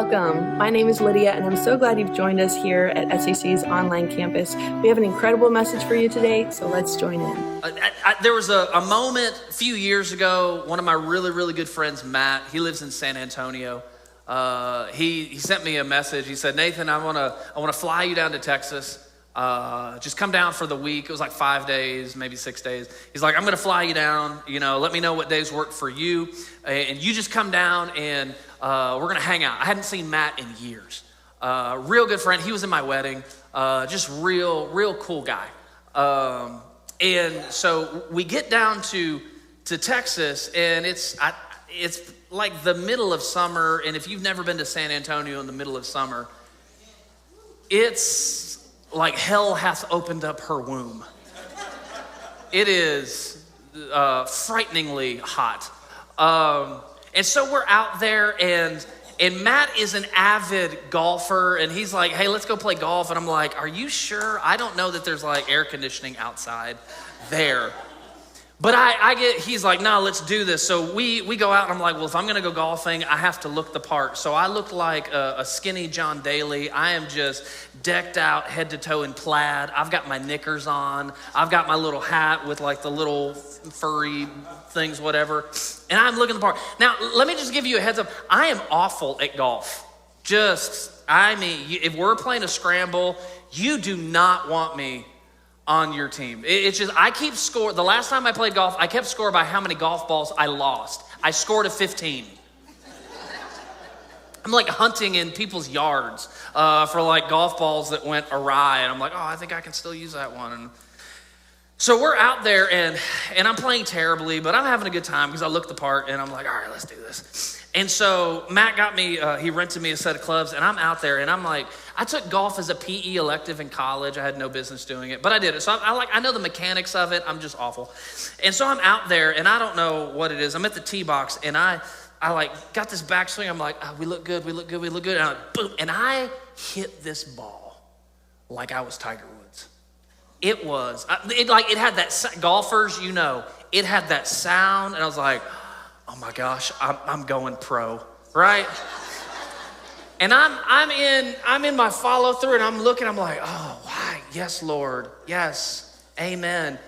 Welcome. My name is Lydia, and I'm so glad you've joined us here at SCC's online campus. We have an incredible message for you today, so let's join in. There was a moment a few years ago, one of my really good friends, Matt, he lives in San Antonio. He sent me a message. He said, Nathan, I want to fly you down to Texas. Just come down for the week. It was like 5 days, maybe 6 days. He's like, I'm going to fly you down. Let me know what days work for you. And you just come down and we're going to hang out. I hadn't seen Matt in years. Real good friend. He was in my wedding. Just real cool guy. And so we get down to Texas, and it's like the middle of summer. And if you've never been to San Antonio in the middle of summer, it's like hell hath opened up her womb. It is frighteningly hot. And so we're out there, and Matt is an avid golfer, and he's like, hey, let's go play golf. And I'm like, are you sure? I don't know that there's like air conditioning outside there. But he's like, no, let's do this. So we go out, and I'm like, well, if I'm gonna go golfing, I have to look the part. So I look like a skinny John Daly. I am just decked out head to toe in plaid. I've got my knickers on. I've got my little hat with like the little furry things, whatever. And I'm looking the part. Now, let me just give you a heads up. I am awful at golf. If we're playing a scramble, you do not want me on your team. It's just, I keep score. The last time I played golf, I kept score by how many golf balls I lost. I scored a 15. I'm like hunting in people's yards for like golf balls that went awry. And I'm like, oh, I think I can still use that one. And so we're out there, and I'm playing terribly, but I'm having a good time because I look the part, and I'm like, all right, let's do this. And so Matt got me, he rented me a set of clubs, and I'm out there, and I'm like, I took golf as a PE elective in college. I had no business doing it, but I did it. So I know the mechanics of it. I'm just awful. And so I'm out there, and I don't know what it is. I'm at the tee box, and I like got this backswing. I'm like, we look good. And boom, and I hit this ball like I was Tiger Woods. It had that, golfers, it had that sound, and I was like, oh my gosh, I'm going pro, right? And I'm in my follow through, and I'm looking, I'm like, oh, why? Yes, Lord, yes, amen.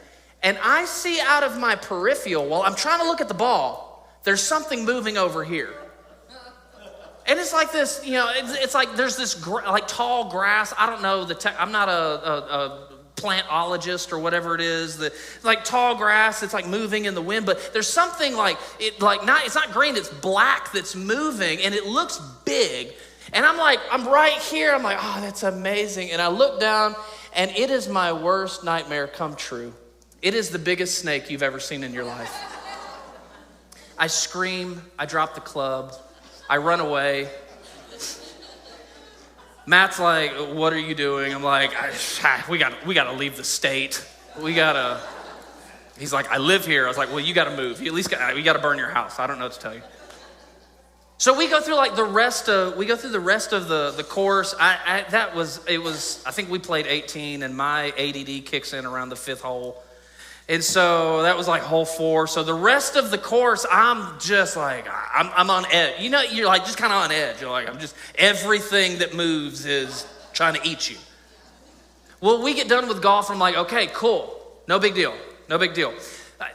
And I see out of my peripheral, while I'm trying to look at the ball, there's something moving over here. And it's like this, it's like there's this tall grass. I don't know I'm not a plantologist or whatever it is, like tall grass. It's like moving in the wind, but there's something it's not green, it's black that's moving, and it looks big. And I'm right here. I'm like, oh, that's amazing. And I look down, and it is my worst nightmare come true. It is the biggest snake you've ever seen in your life. I scream, I drop the club, I run away. Matt's like, what are you doing? I'm like, we gotta leave the state. He's like, I live here. I was like, well, you gotta move. You gotta burn your house. I don't know what to tell you. So we go through the rest of the course. I think we played 18, and my ADD kicks in around the 5th hole. And so that was like hole 4. So the rest of the course, I'm just like, I'm on edge. You're like just kind of on edge. You're like, everything that moves is trying to eat you. Well, we get done with golf, and I'm like, okay, cool. No big deal.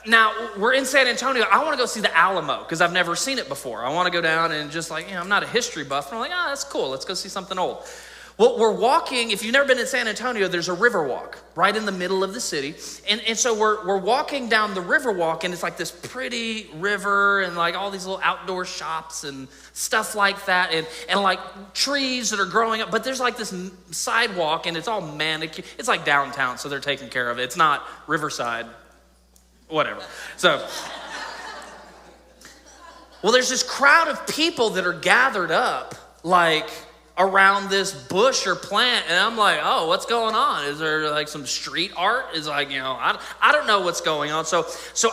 Now, we're in San Antonio. I want to go see the Alamo because I've never seen it before. I want to go down and just I'm not a history buff. I'm like, that's cool. Let's go see something old. Well, we're walking. If you've never been in San Antonio, there's a river walk right in the middle of the city. And so we're walking down the river walk, and it's like this pretty river and like all these little outdoor shops and stuff like that, and like trees that are growing up. But there's like this sidewalk, and it's all manicured. It's like downtown, so they're taking care of it. It's not Riverside, whatever. So, well, there's this crowd of people that are gathered up like around this bush or plant, and I'm like, oh, what's going on? Is there like some street art? Is I don't know what's going on. So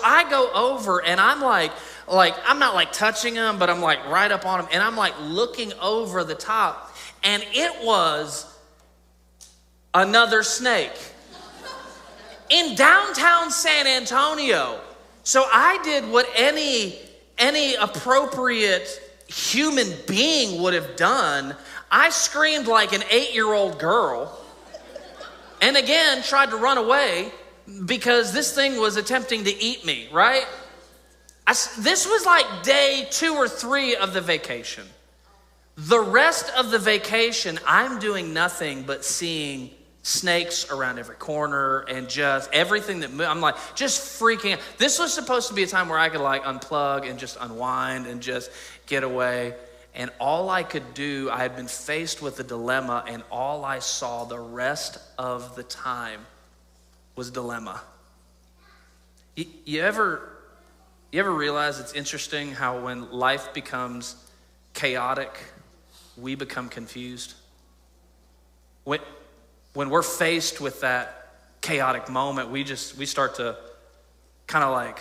I go over, and I'm like I'm not like touching them, but I'm like right up on them, and I'm like looking over the top, and it was another snake in downtown San Antonio. So I did what any appropriate human being would have done, I screamed like an 8-year-old girl and again tried to run away because this thing was attempting to eat me, right? This was like day 2 or 3 of the vacation. The rest of the vacation, I'm doing nothing but seeing snakes around every corner and just everything that I'm like just freaking out. This was supposed to be a time where I could like unplug and just unwind and just get away. And all I could do, I had been faced with a dilemma, and all I saw the rest of the time was dilemma. You ever realize it's interesting how when life becomes chaotic, we become confused? When we're faced with that chaotic moment, we start to kind of like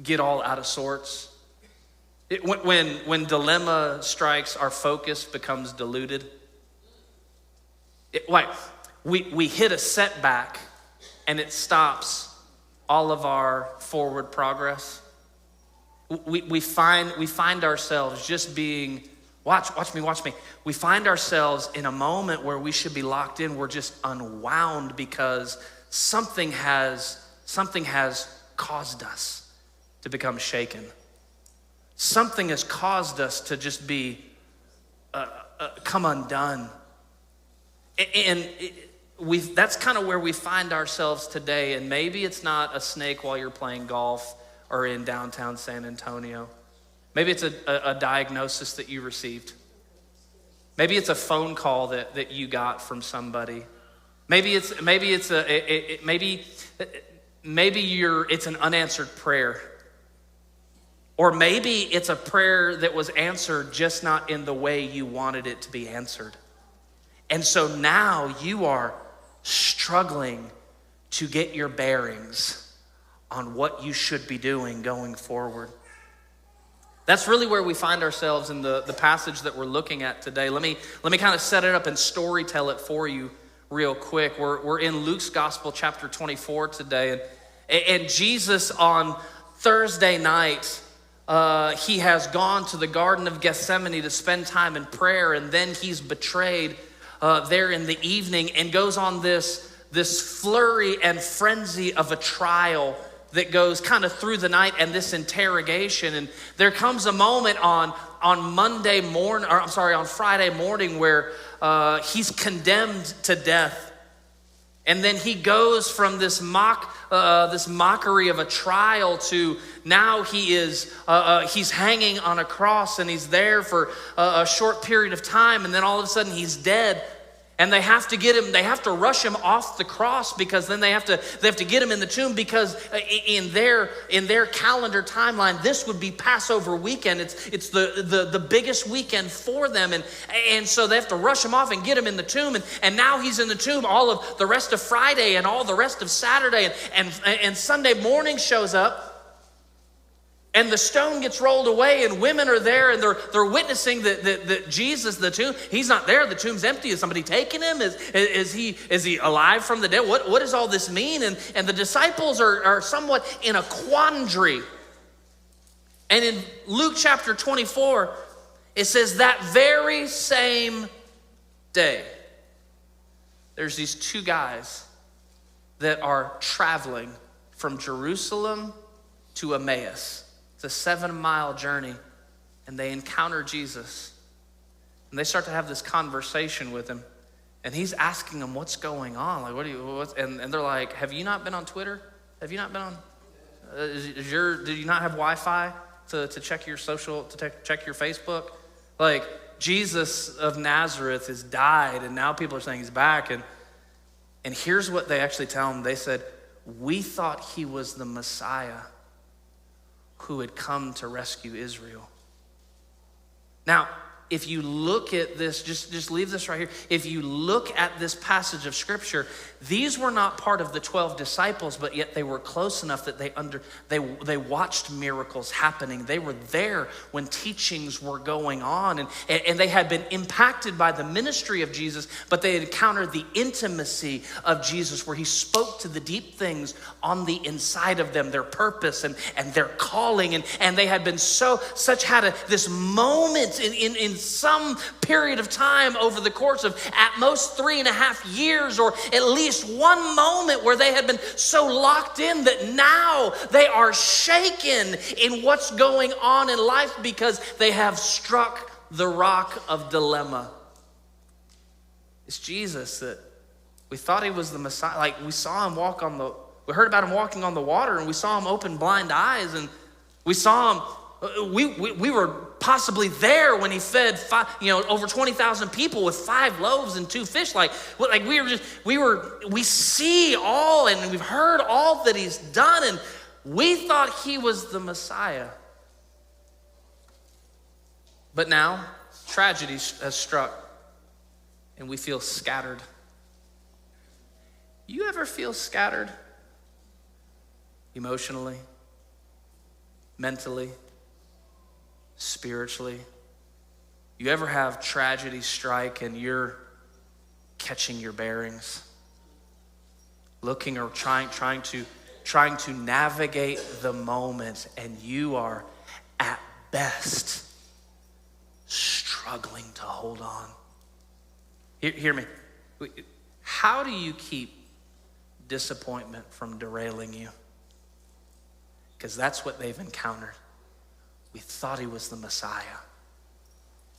get all out of sorts. When dilemma strikes, our focus becomes diluted. We hit a setback and it stops all of our forward progress. We find ourselves just being, watch me. We find ourselves in a moment where we should be locked in. We're just unwound because something has caused us to become shaken. Something has caused us to just be come undone. And that's kind of where we find ourselves today. And maybe it's not a snake while you're playing golf or in downtown San Antonio. Maybe it's a diagnosis that you received. Maybe it's a phone call that you got from somebody. Maybe it's an unanswered prayer. Or maybe it's a prayer that was answered just not in the way you wanted it to be answered. And so now you are struggling to get your bearings on what you should be doing going forward. That's really where we find ourselves in the passage that we're looking at today. Let me kind of set it up and story tell it for you real quick. We're in Luke's Gospel, chapter 24 today. And Jesus on Thursday night, he has gone to the Garden of Gethsemane to spend time in prayer, and then he's betrayed there in the evening and goes on this flurry and frenzy of a trial that goes kind of through the night and this interrogation. And there comes a moment on Friday morning where he's condemned to death. And then he goes from this mockery of a trial to now he's hanging on a cross, and he's there for a short period of time, and then all of a sudden he's dead. And they have to rush him off the cross, because then they have to get him in the tomb, because in their calendar timeline, this would be Passover weekend. It's the biggest weekend for them. And so they have to rush him off and get him in the tomb. And now he's in the tomb all of the rest of Friday and all the rest of Saturday, and Sunday morning shows up. And the stone gets rolled away, and women are there, and they're witnessing that Jesus, the tomb, he's not there. The tomb's empty. Is somebody taking him? Is he alive from the dead? What does all this mean? And the disciples are somewhat in a quandary. And in Luke chapter 24, it says that very same day, there's these two guys that are traveling from Jerusalem to Emmaus. It's a 7-mile journey, and they encounter Jesus, and they start to have this conversation with him, and he's asking them what's going on. Like, and they're like, have you not been on Twitter? Have you not been on, do you not have Wi-Fi to check your social, to check your Facebook? Like, Jesus of Nazareth has died, and now people are saying he's back, and here's what they actually tell him. They said, we thought he was the Messiah who had come to rescue Israel. Now, if you look at this, just leave this right here. If you look at this passage of scripture, these were not part of the 12 disciples, but yet they were close enough that they watched miracles happening. They were there when teachings were going on, and they had been impacted by the ministry of Jesus, but they had encountered the intimacy of Jesus, where he spoke to the deep things on the inside of them, their purpose and their calling, and they had been this moment in some period of time over the course of at most 3.5 years, or at least one moment where they had been so locked in that now they are shaken in what's going on in life because they have struck the rock of dilemma. It's Jesus that we thought he was the Messiah. Like, we heard about him walking on the water, and we saw him open blind eyes, and we saw him. We were possibly there when he fed over 20,000 people with 5 loaves and 2 fish. We see all, and we've heard all that he's done, and we thought he was the Messiah. But now tragedy has struck, and we feel scattered. You ever feel scattered? Emotionally, mentally, spiritually? You ever have tragedy strike and you're catching your bearings, looking or trying to navigate the moment, and you are at best struggling to hold on? Hear me. How do you keep disappointment from derailing you? Because that's what they've encountered. We thought he was the Messiah,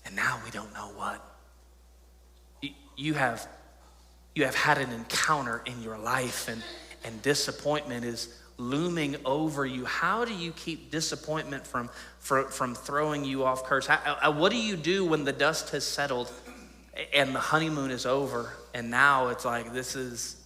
and now we don't know what. You have had an encounter in your life, and disappointment is looming over you. How do you keep disappointment from throwing you off course? What do you do when the dust has settled and the honeymoon is over, and now it's like, this is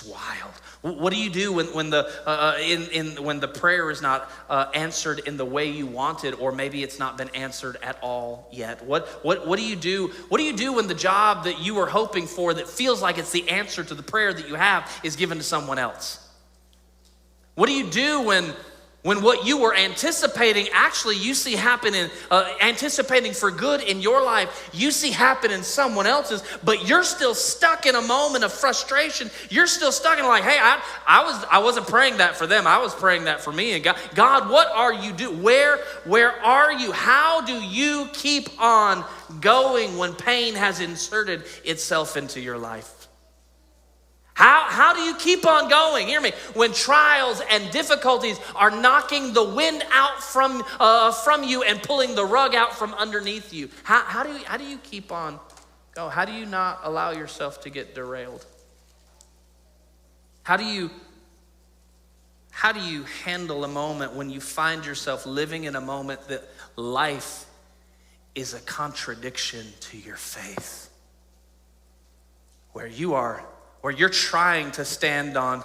wild? What do you do when the prayer is not answered in the way you wanted, or maybe it's not been answered at all yet? What do you do? What do you do when the job that you were hoping for, that feels like it's the answer to the prayer that you have, is given to someone else? What do you do when what you were anticipating, actually you see happen anticipating for good in your life, you see happen in someone else's, but you're still stuck in a moment of frustration? You're still stuck in like, hey, I wasn't praying that for them. I was praying that for me. And God, what are you doing? Where are you? How do you keep on going when pain has inserted itself into your life? How do you keep on going? Hear me. When trials and difficulties are knocking the wind out from you and pulling the rug out from underneath you, how do you keep on going? How do you not allow yourself to get derailed? How do you handle a moment when you find yourself living in a moment that life is a contradiction to your faith, where you're trying to stand on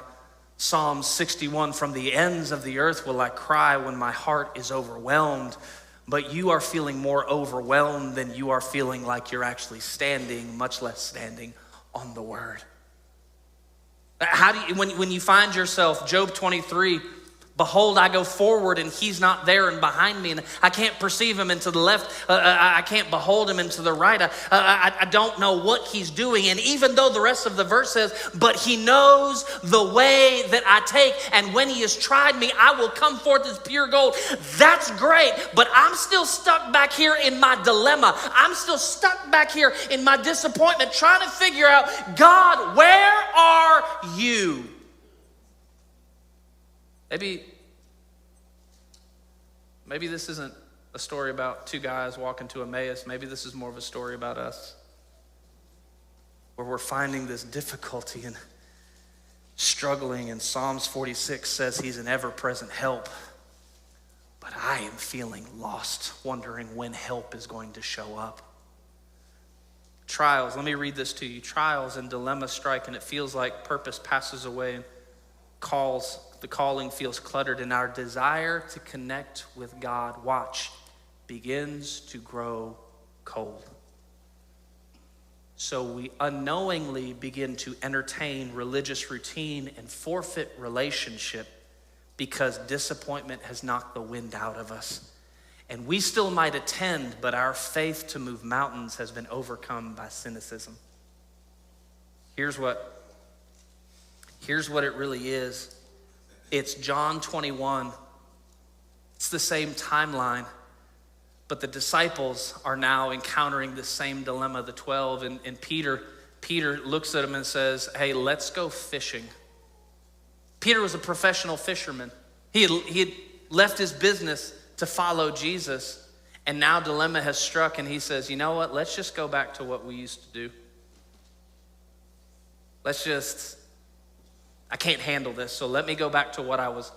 Psalm 61, from the ends of the earth will I cry when my heart is overwhelmed, but you are feeling more overwhelmed than you are feeling like you're actually standing, much less standing on the word? How do you, when you find yourself, Job 23, behold, I go forward and he's not there and behind me, and I can't perceive him into the left. I can't behold him into the right. I don't know what he's doing. And even though the rest of the verse says, but he knows the way that I take, and when he has tried me, I will come forth as pure gold. That's great, but I'm still stuck back here in my dilemma. I'm still stuck back here in my disappointment, trying to figure out, God, where are you? Maybe this isn't a story about 2 guys walking to Emmaus. Maybe this is more of a story about us, where we're finding this difficulty and struggling. And Psalms 46 says he's an ever-present help. But I am feeling lost, wondering when help is going to show up. Trials, let me read this to you. Trials and dilemmas strike, and it feels like purpose passes away, and the calling feels cluttered, and our desire to connect with God, watch, begins to grow cold. So we unknowingly begin to entertain religious routine and forfeit relationship because disappointment has knocked the wind out of us. And we still might attend, but our faith to move mountains has been overcome by cynicism. Here's what it really is. It's John 21. It's the same timeline, but the disciples are now encountering the same dilemma, the 12, and Peter looks at them and says, hey, let's go fishing. Peter was a professional fisherman. He had left his business to follow Jesus, and now dilemma has struck, and he says, you know what, let's just go back to what we used to do. I can't handle this, so let me go back to what I was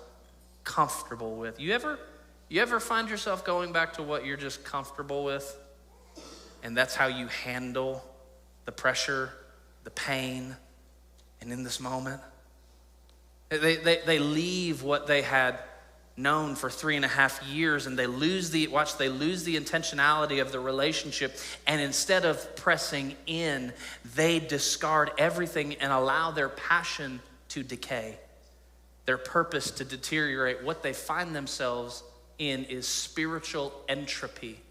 comfortable with. You ever find yourself going back to what you're just comfortable with? And that's how you handle the pressure, the pain, and in this moment? They leave what they had known for 3.5 years, and they lose the intentionality of the relationship, and instead of pressing in, they discard everything and allow their passion to decay, their purpose to deteriorate. What they find themselves in is spiritual entropy.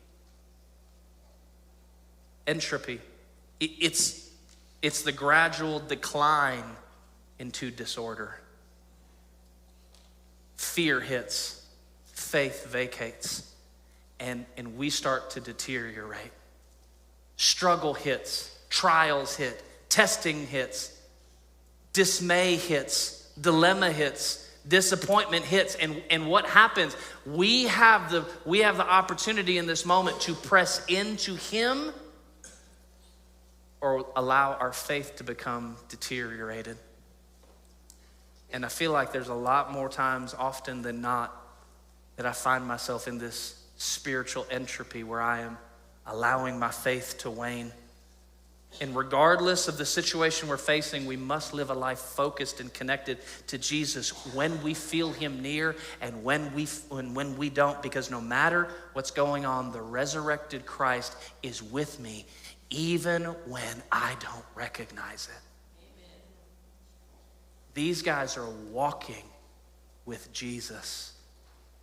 Entropy. It's the gradual decline into disorder. Fear hits, faith vacates, and we start to deteriorate. Struggle hits, trials hit, testing hits, dismay hits, dilemma hits, disappointment hits, and what happens? We have the opportunity in this moment to press into Him or allow our faith to become deteriorated. And I feel like there's a lot more times, often than not, that I find myself in this spiritual entropy where I am allowing my faith to wane. And regardless of the situation we're facing, we must live a life focused and connected to Jesus when we feel Him near and when we don't, because no matter what's going on, the resurrected Christ is with me even when I don't recognize it. These guys are walking with Jesus,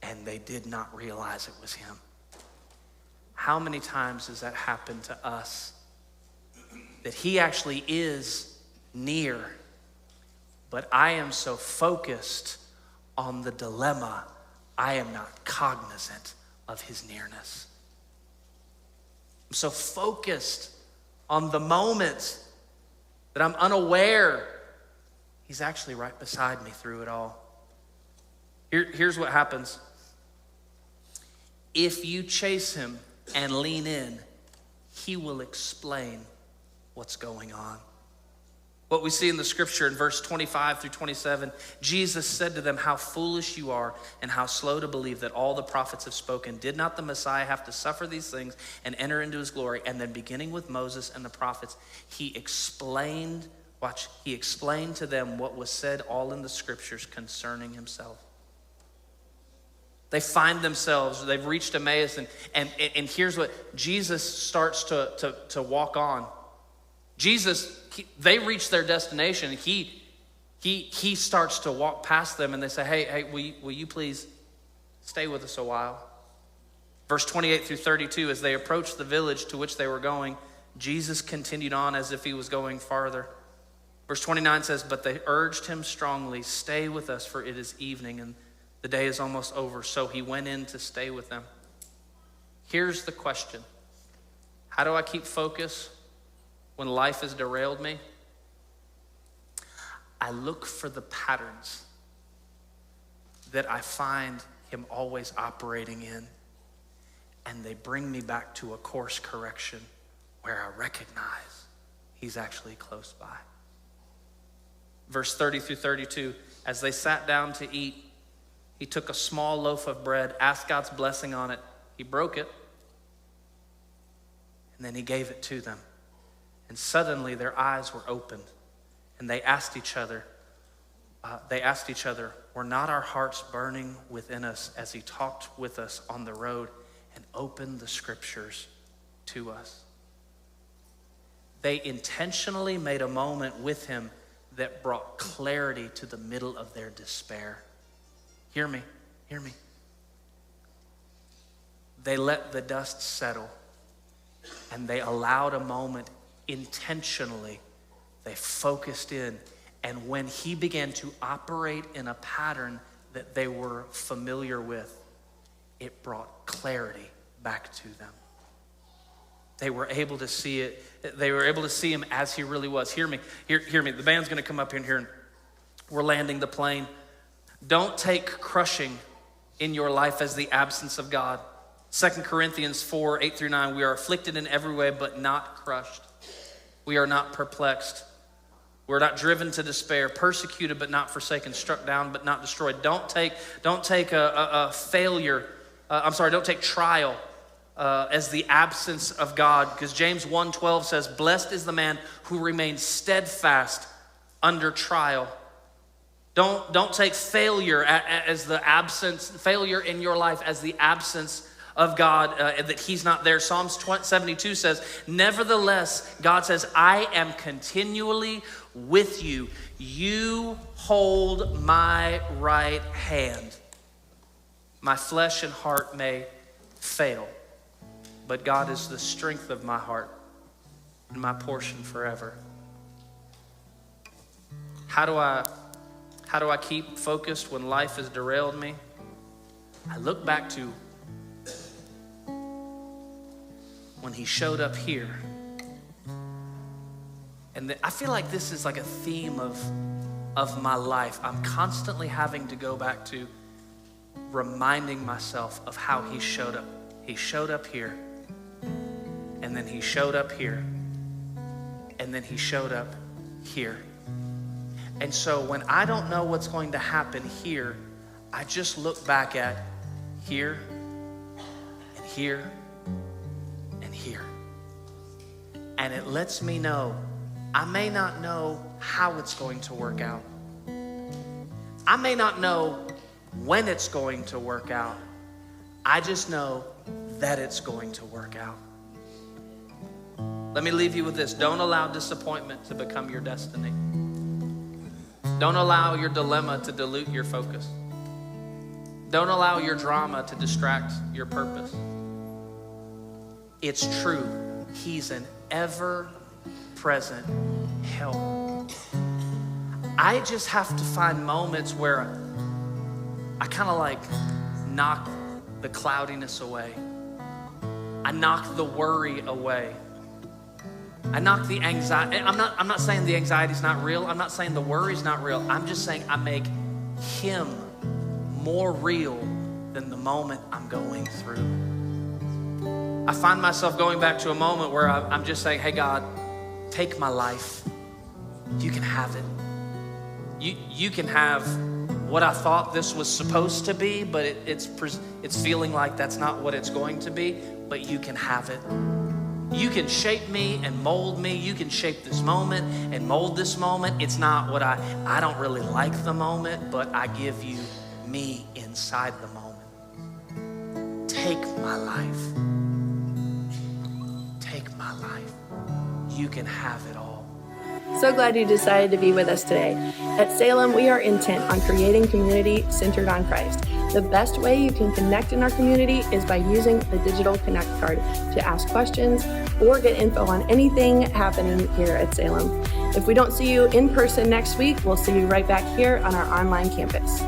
and they did not realize it was Him. How many times has that happened to us? That He actually is near, but I am so focused on the dilemma, I am not cognizant of His nearness. I'm so focused on the moment that I'm unaware He's actually right beside me through it all. Here's what happens. If you chase Him and lean in, He will explain what's going on. What we see in the scripture in verse 25 through 27, Jesus said to them, how foolish you are and how slow to believe that all the prophets have spoken. Did not the Messiah have to suffer these things and enter into His glory? And then beginning with Moses and the prophets, He explained to them what was said all in the scriptures concerning Himself. They find themselves, they've reached Emmaus, and here's what Jesus starts to walk on. They reach their destination. He starts to walk past them, and they say, hey, will you please stay with us a while? Verse 28 through 32, as they approached the village to which they were going, Jesus continued on as if He was going farther. Verse 29 says, but they urged Him strongly, stay with us, for it is evening, and the day is almost over. So He went in to stay with them. Here's the question. How do I keep focus when life has derailed me? I look for the patterns that I find Him always operating in, and they bring me back to a course correction where I recognize He's actually close by. Verse 30 through 32, as they sat down to eat, He took a small loaf of bread, asked God's blessing on it. He broke it, and then He gave it to them. And suddenly their eyes were opened, and they asked each other, were not our hearts burning within us as He talked with us on the road and opened the scriptures to us. They intentionally made a moment with him that brought clarity to the middle of their despair. Hear me, hear me. They let the dust settle, and they allowed a moment intentionally. They focused in, and when he began to operate in a pattern that they were familiar with, it brought clarity back to them. They were able to see it. They were able to see him as he really was. Hear me. Hear me. The band's going to come up here and we're landing the plane. Don't take crushing in your life as the absence of God. 2 Corinthians 4, 8-9, we are afflicted in every way, but not crushed. We are not perplexed. We're not driven to despair, persecuted, but not forsaken, struck down, but not destroyed. Don't take a failure. Don't take trial as the absence of God, because James 1:12 says, blessed is the man who remains steadfast under trial. Don't take failure as the absence, failure in your life as the absence of God, that he's not there. Psalms 72 says, nevertheless, God says, I am continually with you. You hold my right hand. My flesh and heart may fail, but God is the strength of my heart and my portion forever. How do I keep focused when life has derailed me? I look back to when he showed up here. And I feel like this is like a theme of my life. I'm constantly having to go back to reminding myself of how he showed up. He showed up here, and then he showed up here, and then he showed up here. And so when I don't know what's going to happen here, I just look back at here, and here, and here. And it lets me know I may not know how it's going to work out. I may not know when it's going to work out. I just know that it's going to work out. Let me leave you with this. Don't allow disappointment to become your destiny. Don't allow your dilemma to dilute your focus. Don't allow your drama to distract your purpose. It's true. He's an ever-present help. I just have to find moments where I kind of like knock the cloudiness away. I knock the worry away. I knock the anxiety. I'm not saying the anxiety's not real. I'm not saying the worry's not real. I'm just saying I make him more real than the moment I'm going through. I find myself going back to a moment where I'm just saying, hey God, take my life. You can have it. You can have what I thought this was supposed to be, but it's feeling like that's not what it's going to be, but you can have it. You can shape me and mold me. You can shape this moment and mold this moment. It's not what I don't really like the moment, but I give you me inside the moment. Take my life. Take my life. You can have it all. So glad you decided to be with us today. At Salem, we are intent on creating community centered on Christ. The best way you can connect in our community is by using the digital Connect card to ask questions or get info on anything happening here at Salem. If we don't see you in person next week, we'll see you right back here on our online campus.